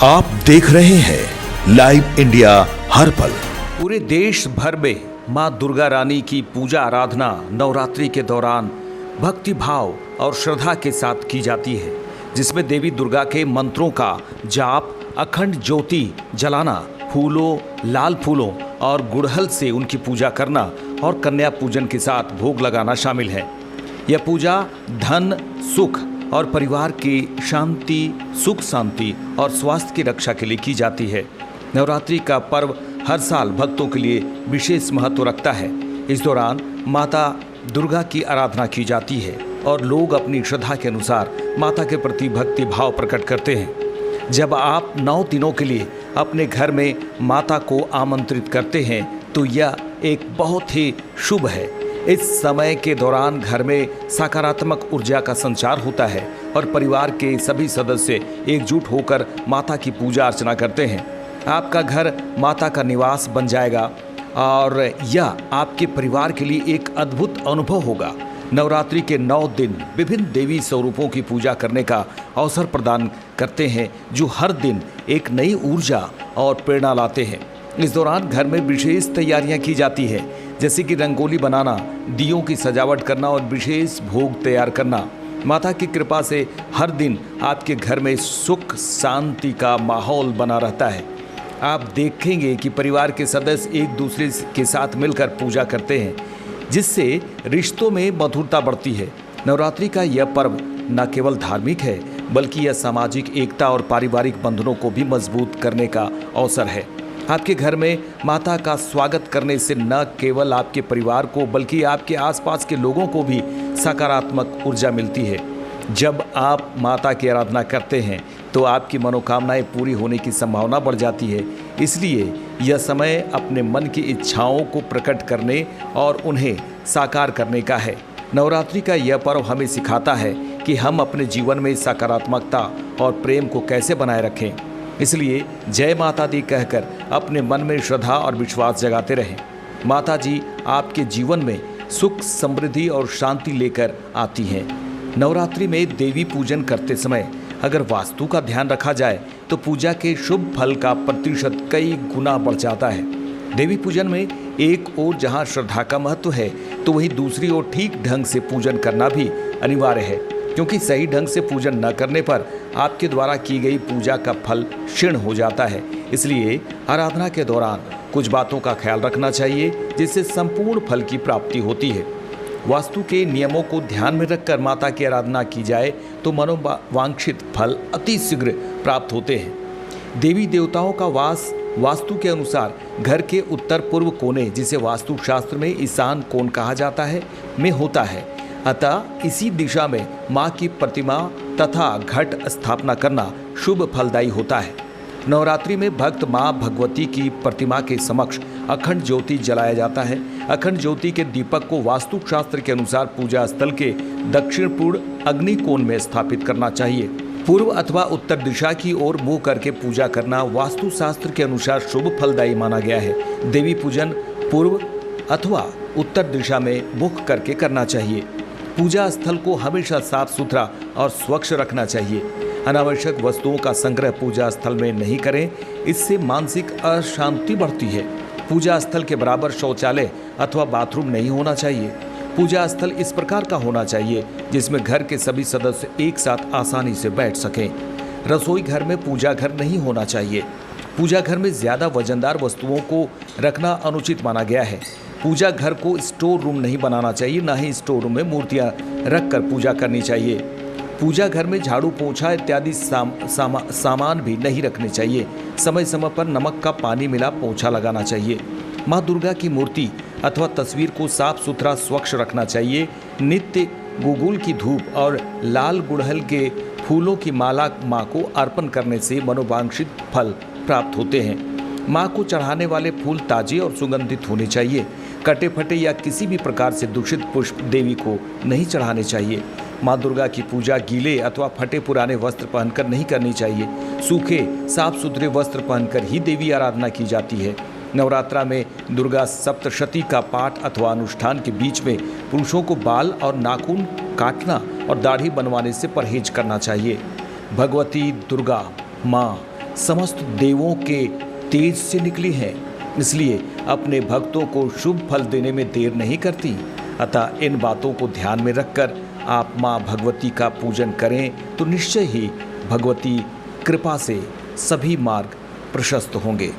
आप देख रहे हैं लाइव इंडिया हर पल। पूरे देश भर में मां दुर्गा रानी की पूजा आराधना नवरात्रि के दौरान भक्ति भाव और श्रद्धा के साथ की जाती है, जिसमें देवी दुर्गा के मंत्रों का जाप, अखंड ज्योति जलाना, फूलों, लाल फूलों और गुड़हल से उनकी पूजा करना और कन्या पूजन के साथ भोग लगाना शामिल है। यह पूजा धन, सुख और परिवार की शांति, सुख शांति और स्वास्थ्य की रक्षा के लिए की जाती है। नवरात्रि का पर्व हर साल भक्तों के लिए विशेष महत्व रखता है। इस दौरान माता दुर्गा की आराधना की जाती है और लोग अपनी श्रद्धा के अनुसार माता के प्रति भक्ति भाव प्रकट करते हैं। जब आप 9 दिनों के लिए अपने घर में माता को आमंत्रित करते हैं तो यह एक बहुत ही शुभ है। इस समय के दौरान घर में सकारात्मक ऊर्जा का संचार होता है और परिवार के सभी सदस्य एकजुट होकर माता की पूजा अर्चना करते हैं। आपका घर माता का निवास बन जाएगा और यह आपके परिवार के लिए एक अद्भुत अनुभव होगा। नवरात्रि के 9 दिन विभिन्न देवी स्वरूपों की पूजा करने का अवसर प्रदान करते हैं, जो हर दिन एक नई ऊर्जा और प्रेरणा लाते हैं। इस दौरान घर में विशेष तैयारियां की जाती है, जैसे कि रंगोली बनाना, दियों की सजावट करना और विशेष भोग तैयार करना। माता की कृपा से हर दिन आपके घर में सुख शांति का माहौल बना रहता है। आप देखेंगे कि परिवार के सदस्य एक दूसरे के साथ मिलकर पूजा करते हैं, जिससे रिश्तों में मधुरता बढ़ती है। नवरात्रि का यह पर्व न केवल धार्मिक है, बल्कि यह सामाजिक एकता और पारिवारिक बंधनों को भी मजबूत करने का अवसर है। आपके घर में माता का स्वागत करने से न केवल आपके परिवार को बल्कि आपके आसपास के लोगों को भी सकारात्मक ऊर्जा मिलती है। जब आप माता की आराधना करते हैं तो आपकी मनोकामनाएं पूरी होने की संभावना बढ़ जाती है। इसलिए यह समय अपने मन की इच्छाओं को प्रकट करने और उन्हें साकार करने का है। नवरात्रि का यह पर्व हमें सिखाता है कि हम अपने जीवन में सकारात्मकता और प्रेम को कैसे बनाए रखें। इसलिए जय माता दी कहकर अपने मन में श्रद्धा और विश्वास जगाते रहें। माता जी आपके जीवन में सुख, समृद्धि और शांति लेकर आती हैं। नवरात्रि में देवी पूजन करते समय अगर वास्तु का ध्यान रखा जाए तो पूजा के शुभ फल का प्रतिशत कई गुना बढ़ जाता है। देवी पूजन में एक ओर जहां श्रद्धा का महत्व है तो वहीं दूसरी ओर ठीक ढंग से पूजन करना भी अनिवार्य है, क्योंकि सही ढंग से पूजन न करने पर आपके द्वारा की गई पूजा का फल क्षीण हो जाता है। इसलिए आराधना के दौरान कुछ बातों का ख्याल रखना चाहिए, जिससे संपूर्ण फल की प्राप्ति होती है। वास्तु के नियमों को ध्यान में रखकर माता की आराधना की जाए तो मनोवांछित फल अति शीघ्र प्राप्त होते हैं। देवी देवताओं का वास वास्तु के अनुसार घर के उत्तर पूर्व कोने, जिसे वास्तु शास्त्र में ईशान कोण कहा जाता है, में होता है। अतः इसी दिशा में माँ की प्रतिमा तथा घट स्थापना करना शुभ फलदायी होता है। नवरात्रि में भक्त माँ भगवती की प्रतिमा के समक्ष अखंड ज्योति जलाया जाता है। अखंड ज्योति के दीपक को वास्तु शास्त्र के अनुसार पूजा स्थल के दक्षिण पूर्व अग्नि कोण में स्थापित करना चाहिए। पूर्व अथवा उत्तर दिशा की ओर मुंह करके पूजा करना वास्तु शास्त्र के अनुसार शुभ फलदायी माना गया है। देवी पूजन पूर्व अथवा उत्तर दिशा में मुख करके करना चाहिए। पूजा स्थल को हमेशा साफ सुथरा और स्वच्छ रखना चाहिए। अनावश्यक वस्तुओं का संग्रह पूजा स्थल में नहीं करें, इससे मानसिक अशांति बढ़ती है। पूजा स्थल के बराबर शौचालय अथवा बाथरूम नहीं होना चाहिए। पूजा स्थल इस प्रकार का होना चाहिए जिसमें घर के सभी सदस्य एक साथ आसानी से बैठ सकें। रसोई घर में पूजा घर नहीं होना चाहिए। पूजा घर में ज़्यादा वजनदार वस्तुओं को रखना अनुचित माना गया है। पूजा घर को स्टोर रूम नहीं बनाना चाहिए, ना ही स्टोर रूम में मूर्तियां रखकर पूजा करनी चाहिए। पूजा घर में झाड़ू, पोंछा इत्यादि सामान भी नहीं रखने चाहिए। समय समय पर नमक का पानी मिला पोंछा लगाना चाहिए। माँ दुर्गा की मूर्ति अथवा तस्वीर को साफ सुथरा स्वच्छ रखना चाहिए। नित्य गुगुल की धूप और लाल गुड़हल के फूलों की माला माँ को अर्पण करने से मनोवांछित फल प्राप्त होते हैं। माँ को चढ़ाने वाले फूल ताजे और सुगंधित होने चाहिए। कटे फटे या किसी भी प्रकार से दूषित पुष्प देवी को नहीं चढ़ाने चाहिए। माँ दुर्गा की पूजा गीले अथवा फटे पुराने वस्त्र पहनकर नहीं करनी चाहिए। सूखे साफ सुथरे वस्त्र पहनकर ही देवी आराधना की जाती है। नवरात्रा में दुर्गा सप्तशती का पाठ अथवा अनुष्ठान के बीच में पुरुषों को बाल और नाखून काटना और दाढ़ी बनवाने से परहेज करना चाहिए। भगवती दुर्गा माँ समस्त देवों के तेज से निकली हैं, इसलिए अपने भक्तों को शुभ फल देने में देर नहीं करती। अतः इन बातों को ध्यान में रखकर आप माँ भगवती का पूजन करें तो निश्चय ही भगवती कृपा से सभी मार्ग प्रशस्त होंगे।